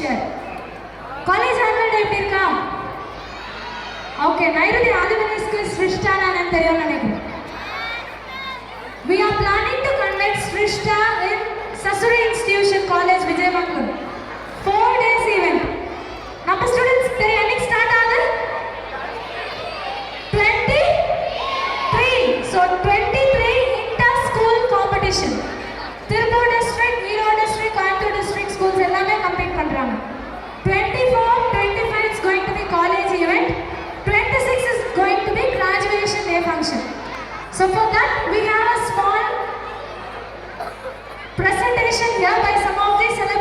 year. College annual day எப்படி இருக்கா? Okay, நைருதி ஆதிவனிஸ்க்கு ஸ்ரிஷ்டானான்னு தெரியும் நினைக்கிறேன். We are planning to conduct Srishta in Sasuri Institution College, Vijayamangala. 4 days event. நம்ம students தெரியும் என்னைக்கு ஸ்டார்ட் ஆகுது? 23. So 23 inter-school competition. Tiruppur district, Erode district, Coimbatore district schools எல்லாமே கம்ப்ளீட் பண்றாங்க. 24, 25 is going to be college event. 26 is going to be graduation day function. So for that we have a small presentation here by some of the celebrities.